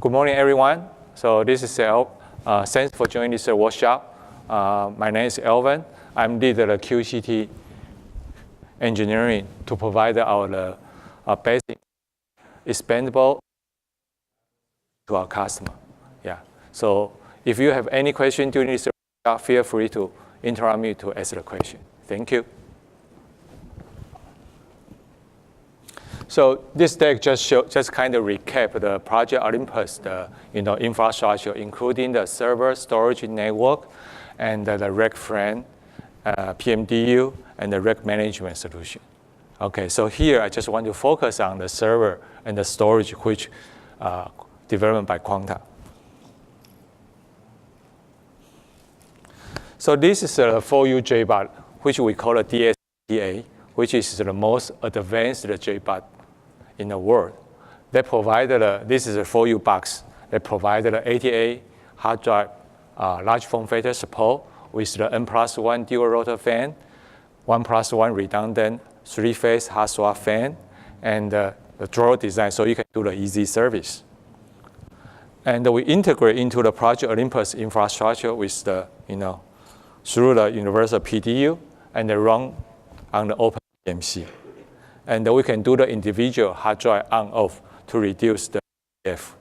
Good morning, everyone. So this is thanks for joining this workshop. My name is Alvin. I'm lead the QCT engineering to provide our basic expandable to our customer. Yeah. So if you have any question during this workshop, feel free to interrupt me to ask the question. Thank you. So this deck just kind of recap the Project Olympus, infrastructure, including the server, storage, network, and the rack frame, PMDU, and the rack management solution. Okay, so here I just want to focus on the server and the storage, which developed by Quanta. So this is a 4U JBOD, which we call a DSTA, which is the most advanced JBOD in the world. They provided, this is a 4U box. They provided 88 hard drive large form factor support with the N+1 dual rotor fan, 1+1 redundant 3-phase hot swap fan, and the drawer design so you can do the easy service. And we integrate into the Project Olympus infrastructure with the, through the universal PDU, and they run on the open EMC. And we can do the individual hard drive on-off to reduce the F.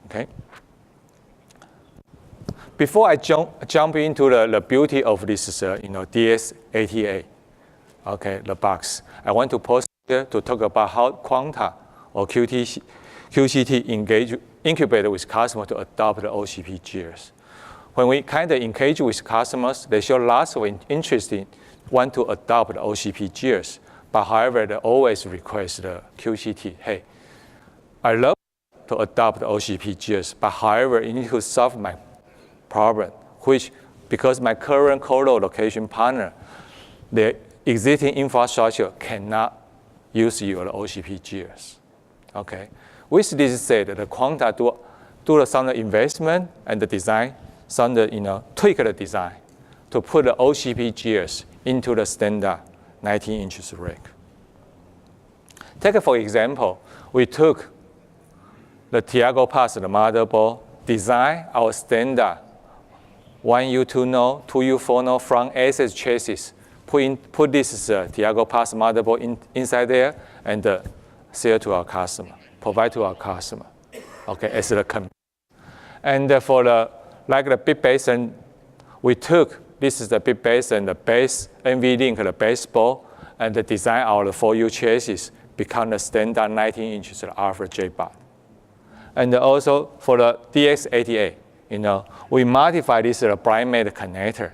Okay. Before I jump into the beauty of this, DS88, okay, the box, I want to pause here to talk about how Quanta or QCT incubate with customers to adopt the OCPGs. When we kind of engage with customers, they show lots of interest in want to adopt the OCPGs, but however, they always request the QCT, hey, I love to adopt the OCPGs, but however, you need to solve my problem, which, because my current co-location partner, the existing infrastructure cannot use your OCPGs. Okay. With this said, the Quanta do some investment and the design, some tweak the design to put the OCPGs into the standard 19 inches rack. Take for example, we took the Tiago Pass, the motherboard, design our standard 1U 2 node, 2U 4 node front access chassis, put this Tiago Pass motherboard inside there and sell to our customer, provide to our customer, okay, as the company. And for the big basin, we took this is the big base and the base NV-Link, the baseball, and the design our 4U chassis become the standard 19 inches Alpha JBOD. And also for the DX88, we modify this BrideMate connector,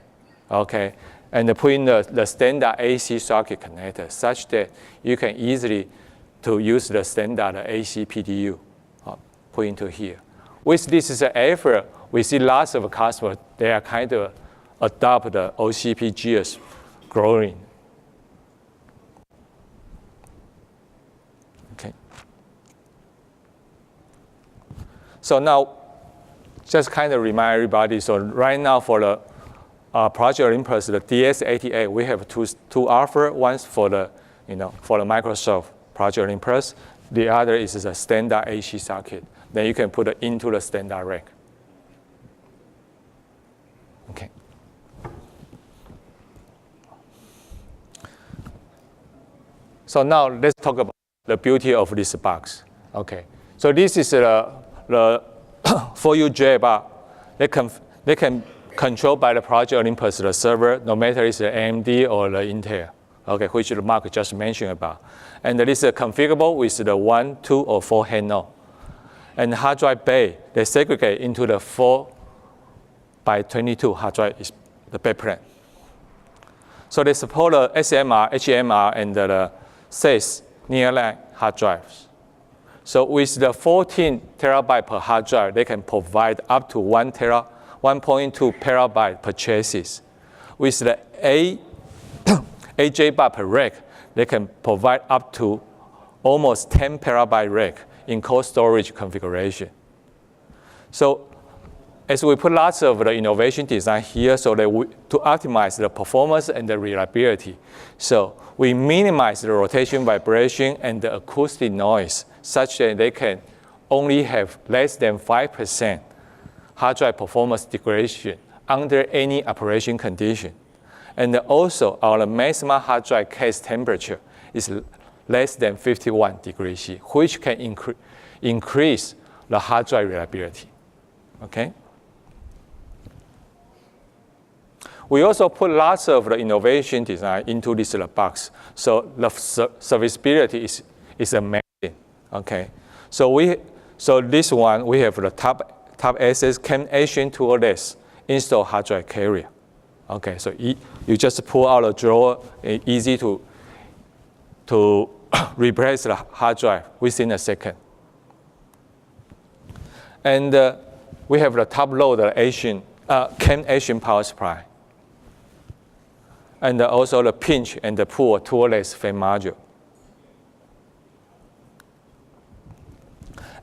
okay, and put in the standard AC socket connector such that you can easily to use the standard AC PDU put into here. With this effort, we see lots of customers, they are kind of adopt the OCPGs growing. Okay. So now, just kind of remind everybody, so right now for the Project Olympus, the DS88, we have two offer. One's for the, for the Microsoft Project Olympus. The other is a standard AC socket. Then you can put it into the standard rack. Okay. So now let's talk about the beauty of this box. Okay. So this is the 4U JBOD. They can control by the Project Olympus the server, no matter it's the AMD or the Intel. Okay, which Mark just mentioned about. And this is configurable with the 1, 2, or 4 handle. And hard drive bay, they segregate into the 4x22 hard drive is the backplane. So they support the SMR, HMR, and the SAS nearline hard drives. So with the 14 terabyte per hard drive, they can provide up to 1.2 terabyte per chassis. With the 8 JBOD per rack, they can provide up to almost 10 terabyte rack in cold storage configuration. So as we put lots of the innovation design here so that to optimize the performance and the reliability. So we minimize the rotation vibration and the acoustic noise such that they can only have less than 5% hard drive performance degradation under any operation condition. And also our maximum hard drive case temperature is less than 51 degrees C, which can increase the hard drive reliability. Okay? We also put lots of the innovation design into this box. So the serviceability is amazing. Okay? So this one, we have the top SS cam-Asian tool-less install hard drive carrier. Okay, so you just pull out a drawer, easy to replace the hard drive within a second. And we have the top-load cam-Asian power supply. And also the pinch and the pull tool-less fan module.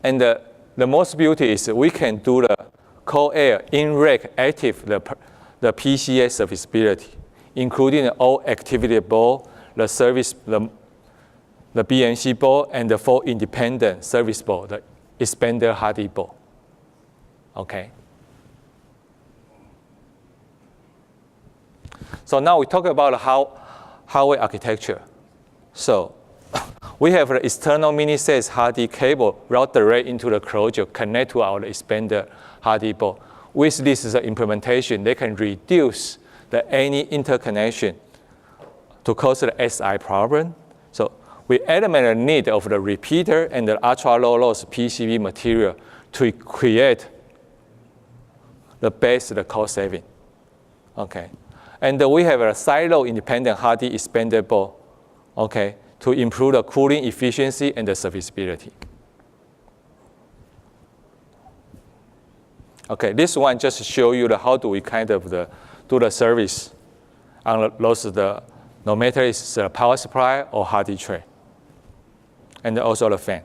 And the most beauty is we can do the cold air in-rack active the PCA serviceability, including the all activity board, the BNC board, and the 4 independent service board, the expander hardy board. Okay. So now we talk about hardware architecture. So we have the external mini-sets hardy cable route direct into the closure, connect to our expander hardy board. With this implementation, they can reduce any interconnection to cause the SI problem. So we eliminate the need of the repeater and the ultra-low loss PCB material to create the best cost saving. Okay. And we have a silo independent hardy expander board, okay, to improve the cooling efficiency and the serviceability. Okay, this one just show you how do we kind of do the service on those no matter it's the power supply or hardy tray, and also the fan.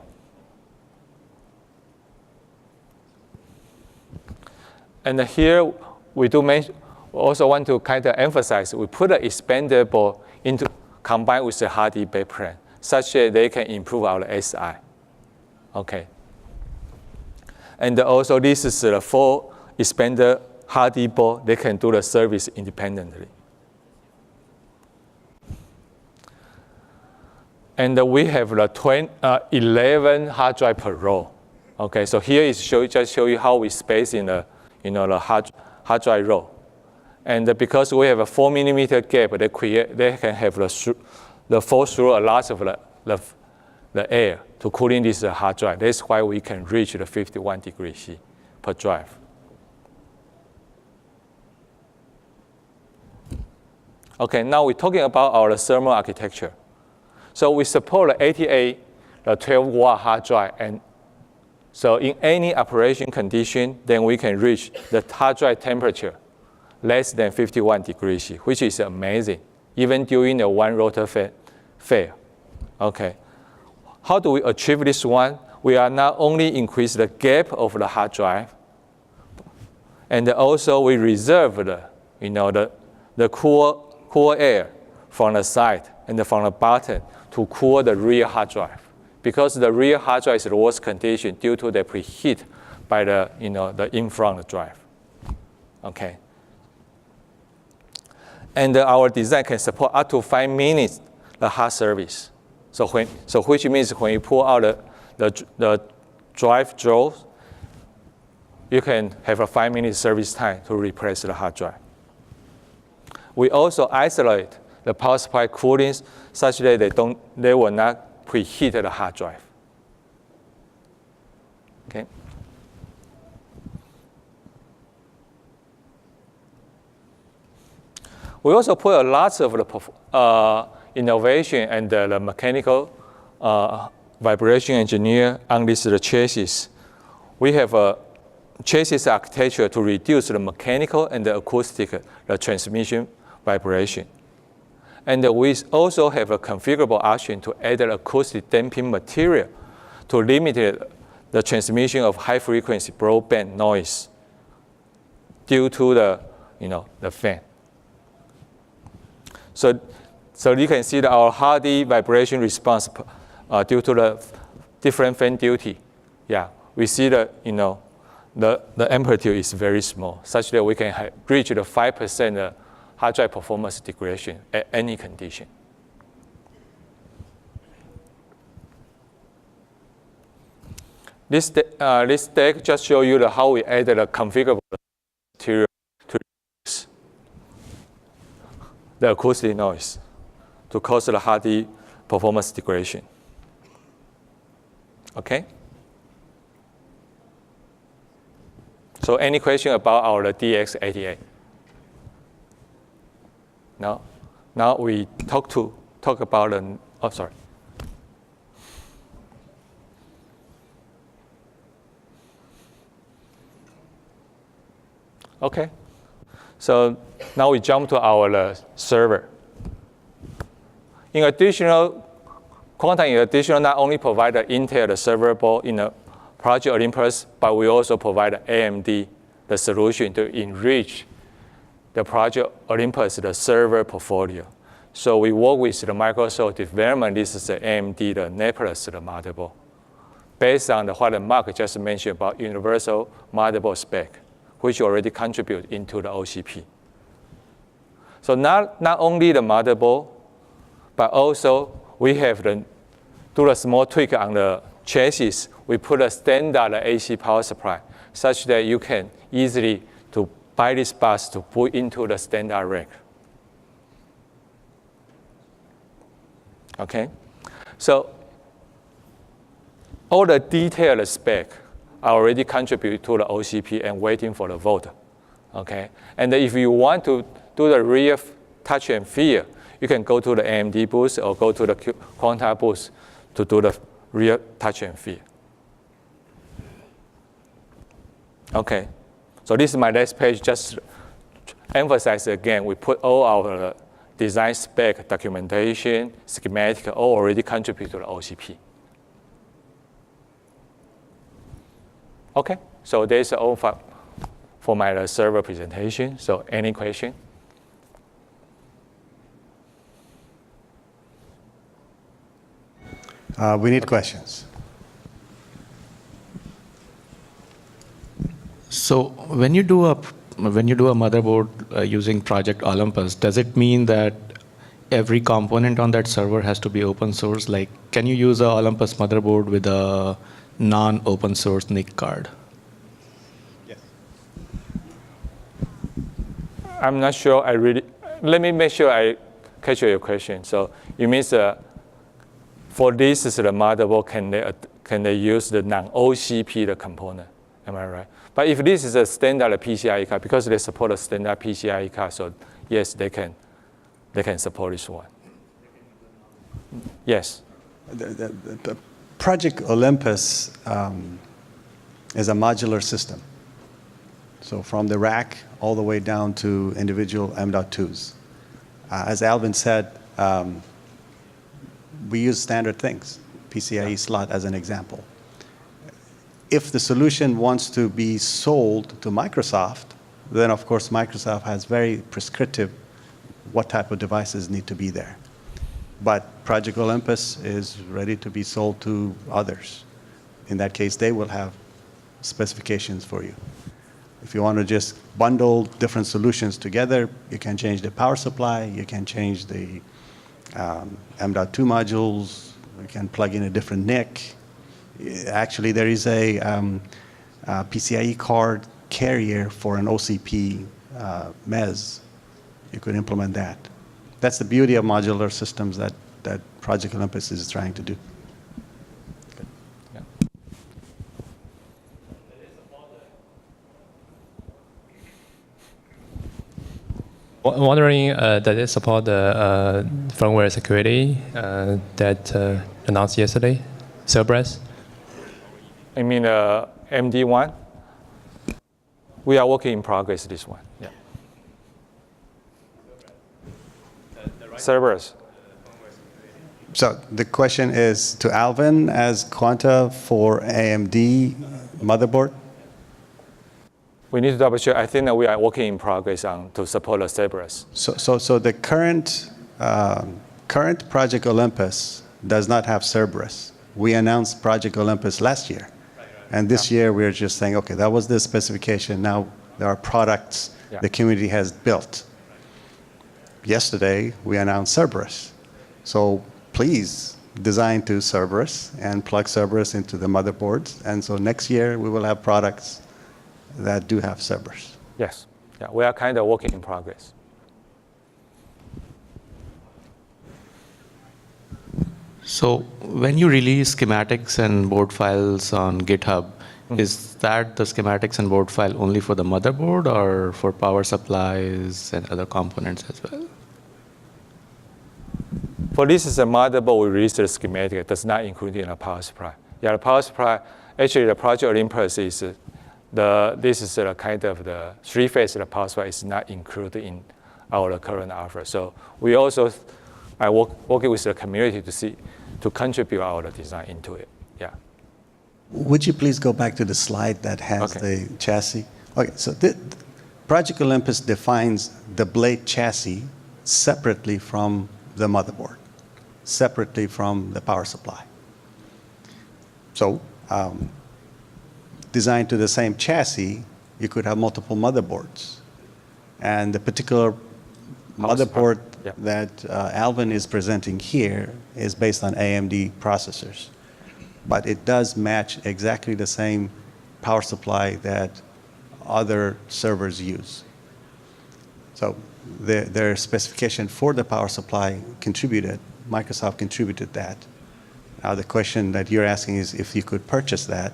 And here we also want to kind of emphasize we put the expander board into combined with the hardy backplane, such that they can improve our SI. Okay. And also this is the 4 expander hardy board. They can do the service independently. And we have the 11 hard drive per row. Okay, so here is just show you how we space in the the hard drive row. And because we have a 4 millimeter gap, they can have the force through a lot of the air to cooling this hard drive. That's why we can reach the 51 degrees C per drive. Okay, now we're talking about our thermal architecture. So we support the 88, the 12-watt hard drive, and so in any operation condition, then we can reach the hard drive temperature less than 51 degrees C, which is amazing, even during the one rotor fail. Okay. How do we achieve this one? We are not only increase the gap of the hard drive, and also we reserve the cool air from the side and from the bottom to cool the rear hard drive, because the rear hard drive is the worst condition due to the preheat by the the in front drive. Okay. And our design can support up to 5 minutes the hard service. So which means when you pull out the drive drawer, you can have a 5-minute service time to replace the hard drive. We also isolate the power supply cooling such that they will not preheat the hard drive. Okay. We also put a lot of the innovation and the mechanical vibration engineer on this chassis. We have a chassis architecture to reduce the mechanical and the acoustic transmission vibration. And we also have a configurable option to add an acoustic damping material to limit the transmission of high-frequency broadband noise due to the, the fan. So you can see that our hardy vibration response due to the different fan duty. Yeah, we see that, the amplitude is very small, such that we can reach the 5% hard drive performance degradation at any condition. This deck just shows you how we added a configurable material to reduce the acoustic noise to cause the hardy performance degradation. Okay? So any question about our DX88? No? Now we talk about the, oh, sorry. Okay, so now we jump to our server. In addition, Quanta not only provide the Intel the server board in the Project Olympus, but we also provide AMD the solution to enrich the Project Olympus the server portfolio. So we work with the Microsoft development. This is the AMD the Naples the motherboard, based on what Mark just mentioned about universal motherboard spec, which already contribute into the OCP. So not only the motherboard, but also we have do a small tweak on the chassis. We put a standard AC power supply, such that you can easily to buy this bus to put into the standard rack. Okay, so all the detailed spec already contribute to the OCP and waiting for the vote. Okay, and if you want to do the real touch and feel, you can go to the AMD booth or go to the Quanta booth to do the real touch and feel. Okay, so this is my last page. Just emphasize again, we put all our design spec, documentation, schematic, all already contribute to the OCP. Okay, so that's all for my server presentation. So any question? We need questions. So when you do a motherboard using Project Olympus, does it mean that every component on that server has to be open source? Like, can you use an Olympus motherboard with a non-open source NIC card? Yes. I'm not sure. Let me make sure I catch your question. So you mean for this is the motherboard, can they use the non-OCP the component? Am I right? But if this is a standard PCIe card, because they support a standard PCIe card, so yes, they can support this one. Yes. The Project Olympus is a modular system. So from the rack all the way down to individual M.2s. As Alvin said, we use standard things, PCIe slot as an example. If the solution wants to be sold to Microsoft, then of course Microsoft has very prescriptive what type of devices need to be there. But Project Olympus is ready to be sold to others. In that case, they will have specifications for you. If you want to just bundle different solutions together, you can change the power supply, you can change the M.2 modules, you can plug in a different NIC. Actually, there is a PCIe card carrier for an OCP MES. You could implement that. That's the beauty of modular systems that Project Olympus is trying to do. Good. Yeah. Wondering, does it support the firmware security that announced yesterday, Cerberus? I mean MD1? We are working in progress, this one. Yeah. Servers. So the question is to Alvin as Quanta for AMD motherboard? We need to double check. I think that we are working in progress to support the Cerberus. So the current Project Olympus does not have Cerberus. We announced Project Olympus last year. And this year we're just saying, okay, that was the specification. Now there are products the community has built. Yesterday we announced Cerberus. So please design to Cerberus and plug Cerberus into the motherboards. And so next year we will have products that do have Cerberus. Yes. Yeah, we are kind of working in progress. So when you release schematics and board files on GitHub, is that the schematics and board file only for the motherboard or for power supplies and other components as well? For this is a motherboard, we released the schematic. It does not include in a power supply. Yeah, the power supply, actually the Project Olympus is this is kind of the three-phase of the power supply is not included in our current offer. So we also are working with the community to contribute our design into it. Yeah. Would you please go back to the slide that has the chassis? Okay, so Project Olympus defines the blade chassis separately from the motherboard, separately from the power supply. So designed to the same chassis, you could have multiple motherboards. And the particular motherboard that Alvin is presenting here is based on AMD processors. But it does match exactly the same power supply that other servers use. So their specification for the power supply contributed, Microsoft contributed that. Now the question that you're asking is if you could purchase that,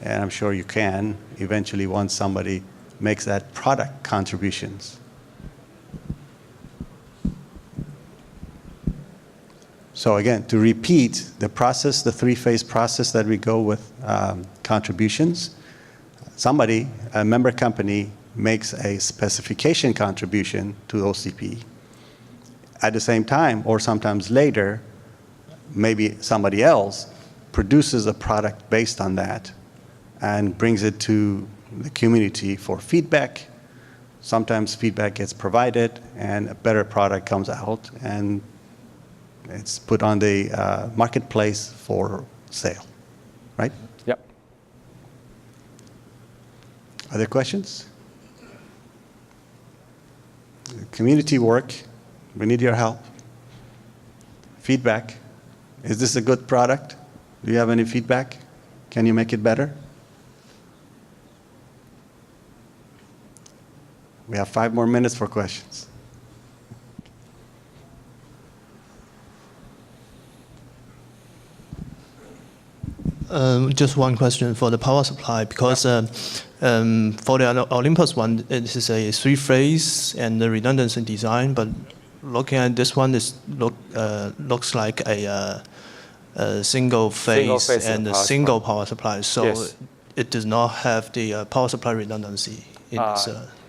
and I'm sure you can eventually once somebody makes that product contributions. So again, to repeat the process, the three-phase process that we go with contributions, somebody, a member company, makes a specification contribution to OCP. At the same time, or sometimes later, maybe somebody else produces a product based on that and brings it to the community for feedback. Sometimes feedback gets provided and a better product comes out and it's put on the marketplace for sale, right? Yep. Other questions? Community work, we need your help. Feedback, is this a good product? Do you have any feedback? Can you make it better? We have 5 more minutes for questions. Just one question for the power supply, because for the Olympus one, it is a three-phase and the redundancy design, but looking at this one, this looks like a single phase and a single power supply. So it does not have the power supply redundancy.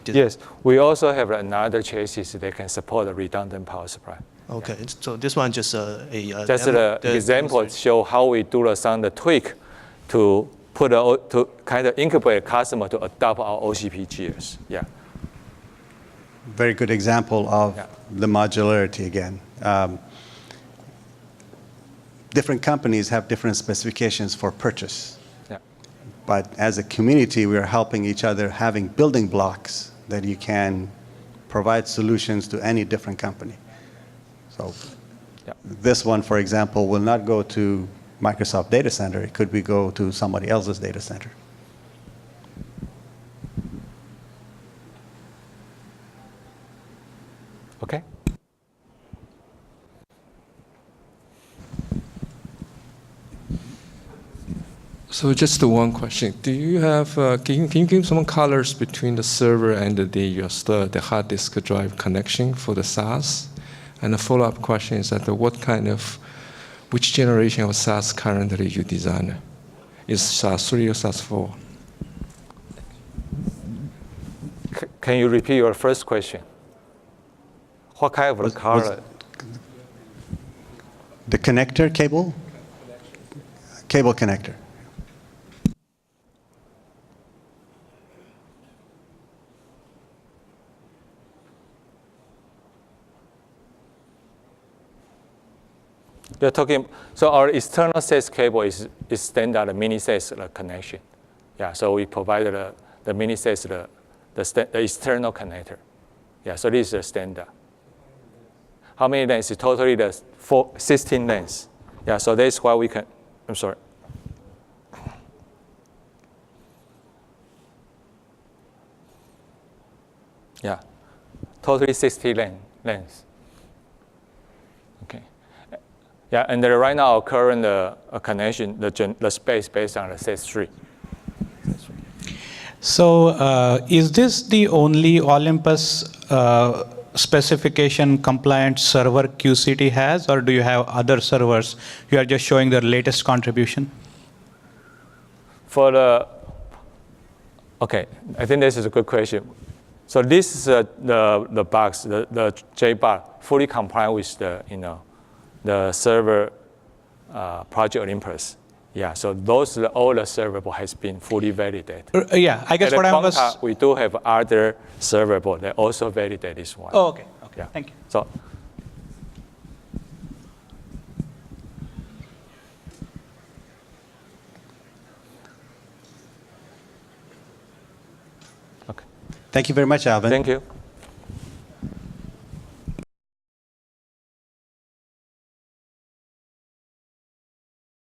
Yes, we also have another chassis that can support a redundant power supply. Okay, so this one just just an example to show how we do some tweak to to kind of incubate a customer to adopt our OCP gears. Yeah. Very good example of the modularity again. Different companies have different specifications for purchase. Yeah. But as a community, we are helping each other, having building blocks that you can provide solutions to any different company. So this one, for example, will not go to Microsoft data center. It could go to somebody else's data center. Okay. So just the one question. Do you have, can you give some colors between the server and the hard disk drive connection for the SAS? And the follow-up question is that which generation of SAS currently you design? Is SAS 3 or SAS 4? Can you repeat your first question? What kind of color? The connector cable? Cable connector. You're talking, so our external SAS cable is standard mini SAS connection. Yeah, so we provided the mini SAS, the external connector. Yeah, so this is the standard. How many lanes? It's totally the 16 lanes. Yeah, so that's why we can, I'm sorry. Yeah, totally 60 lanes. Okay. Yeah, and right now our current connection, the space based on the SAS3. So is this the only Olympus specification compliant server QCT has, or do you have other servers? You are just showing the latest contribution. For the, okay, I think this is a good question. So this is the box, the JBOD, fully compliant with the server Project Olympus. Yeah, so those all the server board has been fully validated. Yeah, I guess what I was. Quanta, we do have other server board that also validate this one. Oh, okay. Okay. Yeah. Thank you. So. Okay. Thank you very much, Alvin. Thank you.